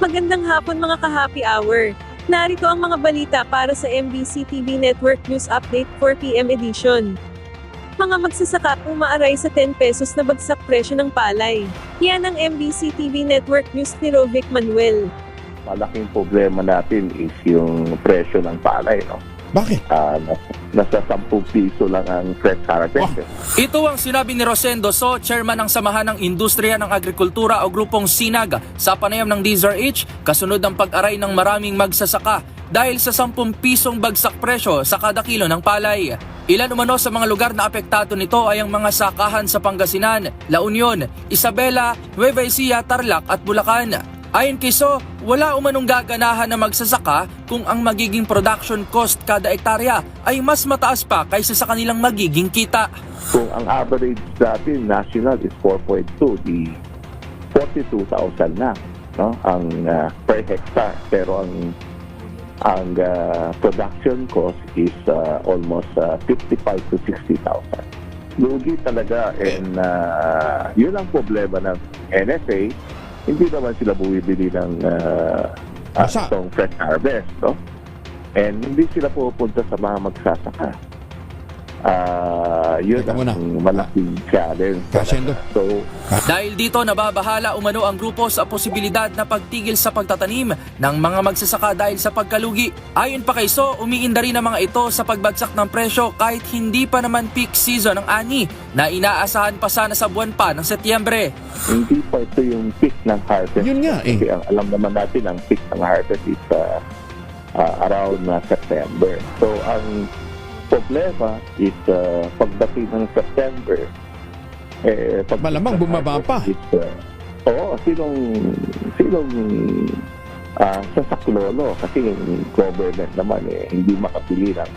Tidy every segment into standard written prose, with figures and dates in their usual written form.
Magandang hapon mga ka-happy hour. Narito ang mga balita para sa MBC TV Network News Update 4 PM edition. Mga magsasaka umaaray sa 10 pesos na bagsak presyo ng palay. Yan ang MBC TV Network News ni Rovic Manuel. Malaking problema natin is yung presyo ng palay, no? Bakit? Nasa 10 piso lang ang fresh harvest. Ito ang sinabi ni Rosendo So, chairman ng Samahan ng Industriya ng Agrikultura o Grupong Sinag sa panayam ng DZRH, kasunod ng pag-aray ng maraming magsasaka dahil sa 10 pisong bagsak presyo sa kada kilo ng palay. Ilan umano sa mga lugar na apektado nito ay ang mga sakahan sa Pangasinan, La Union, Isabela, Nueva Ecija, Tarlac at Bulacan. Ayon kay So, wala umanong gaganahan na magsasaka kung ang magiging production cost kada ektarya ay mas mataas pa kaysa sa kanilang magiging kita. Kung ang average natin national is 4.2, di 42,000 na, no? Ang per hectare, pero ang production cost is almost 55 to 60,000. Lugi talaga, and yun ang problema ng NFA. Hindi naman sila bumibili ng itong fresh harvest, no? And hindi sila pupunta sa mga magsasaka. Yun ang malaking challenge. So, dahil dito nababahala umano ang grupo sa posibilidad na pagtigil sa pagtatanim ng mga magsasaka dahil sa pagkalugi. Ayon pa kay So, umiinda rin ang mga ito sa pagbagsak ng presyo kahit hindi pa naman peak season ng ani na inaasahan pa sana sa buwan pa ng Setyembre. Hindi pa ito yung peak ng harvest. Yun nga eh. Kasi alam naman natin ang peak ng harvest is around September. So ang problema is pagdating ng September, malamang bumaba pa. Sinong sasaklolo kasi yung government naman hindi makapili ng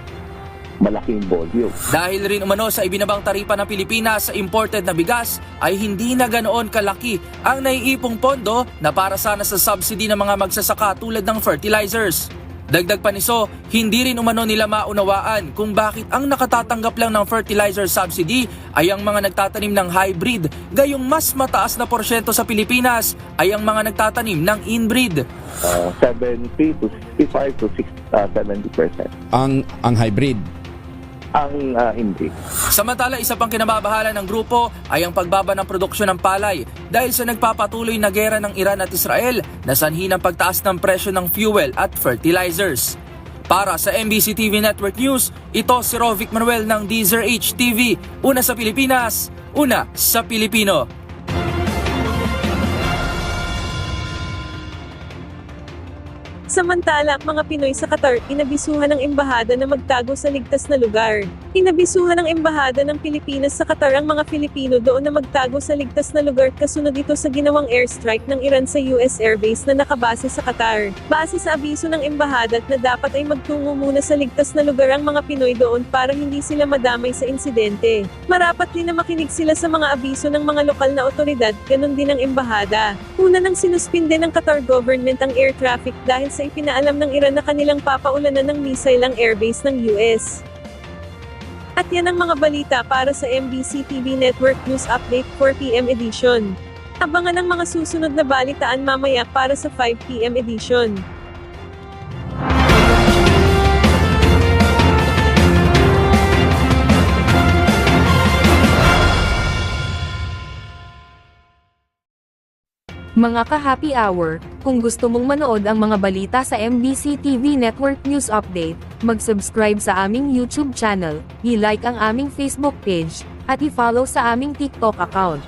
malaking volume. Dahil rin umano sa ibinabang taripa ng Pilipinas sa imported na bigas ay hindi na ganoon kalaki ang naiipong pondo na para sana sa subsidy ng mga magsasaka tulad ng fertilizers. Dagdag pa ni So, hindi rin umano nila maunawaan kung bakit ang nakatatanggap lang ng fertilizer subsidy ay ang mga nagtatanim ng hybrid, gayong mas mataas na porsyento sa Pilipinas ay ang mga nagtatanim ng inbreed. 70 to 65 to 70%. Ang hybrid. Ang inbreed. Samantala, isa pang kinababahala ng grupo ay ang pagbaba ng produksyon ng palay dahil sa nagpapatuloy na gera ng Iran at Israel na sanhi ng pagtaas ng presyo ng fuel at fertilizers. Para sa MBC TV Network News, ito si Rovic Manuel ng DZRH TV. Una sa Pilipinas, una sa Pilipino. Samantala, mga Pinoy sa Qatar, inabisuhan ng embahada na magtago sa ligtas na lugar. Inabisuhan ng embahada ng Pilipinas sa Qatar ang mga Filipino doon na magtago sa ligtas na lugar kasunod ito sa ginawang airstrike ng Iran sa US airbase na nakabase sa Qatar. Base sa abiso ng embahada na dapat ay magtungo muna sa ligtas na lugar ang mga Pinoy doon para hindi sila madamay sa insidente. Marapat din na makinig sila sa mga abiso ng mga lokal na otoridad, ganun din ang embahada. Una nang sinuspinde ng Qatar government ang air traffic dahil sa ipinaalam ng Iran na kanilang papaulanan ng missile ang airbase ng US. At yan ang mga balita para sa MBC TV Network News Update 4 PM edition. Abangan ang mga susunod na balitaan mamaya para sa 5 PM edition. Mga ka-happy hour, kung gusto mong manood ang mga balita sa MBC TV Network News Update, mag-subscribe sa aming YouTube channel, i-like ang aming Facebook page, at i-follow sa aming TikTok account.